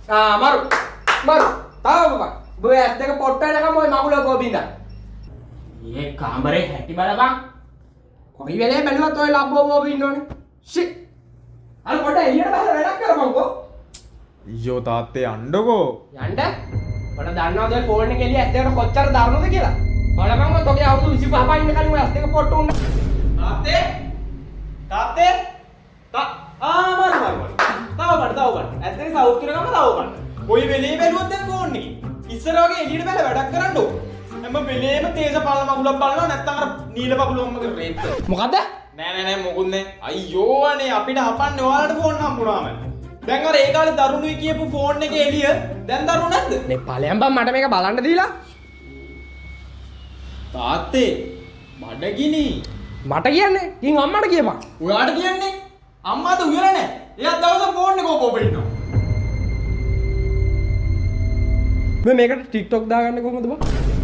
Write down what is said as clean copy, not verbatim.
මරු මරු තාව බබා ඔබ ඇස් දෙක පොට්ට වෙනකම් ඔය මගුල ගෝබින්දා මේ කාමරේ හැටි බලපන් කොයි වෙලේ බැලුවත් ඔය ලබ්බෝ බෝබ ඉන්නෝනේ ෂිට් අර පොඩ එළියට බහලා වැඩක් කරපන්කෝ අයියෝ තාත්තේ යන්නකෝ යන්න ඔන්න දන්නවද ඔය ෆෝන් එකේ එළිය ඇස් දෙකට කොච්චර දරුණුද කියලා බලපන්කෝ ඔගේ අවුරුදු 25 පහ ඉන්න කලින් ඔය ඇස් දෙක පොට්ට උන්න තාත්තේ තාත්තේ මරු තාව ගන්න ඇස් දෙක සවුත් කරගම තාව ගන්න කොයි වෙලේ බැලුවත් දැන් ෆෝන් එකේ ඉස්සර වගේ එළියට බැල වැඩක් කරන්න ඕක හැම වෙලේම තේස පාල මගුලක් බලනවා නැත්නම් අර නීල පපුලොම්මගේ රේත් මොකද නෑ මොකුත් නෑ අයියෝ අනේ අපිට හපන්නේ ඔයාලට ෆෝන් හම්බුනාම දැන් අර ඒ කාලේ දරුණුයි කියපු ෆෝන් එකේ එළිය දැන් දරුණු නැද්ද නේ ඵලයන් බං මට මේක බලන්න දීලා තාත්තේ බඩගිනි මට කියන්නේ කින් අම්මට කියපන් ඔයාට කියන්නේ අම්මාද උයලා නෑ එයාත් දවසක් ෆෝන් එක ඕක ඉන්නවා මේකට TikTok දාගන්නේ කොහොමද බං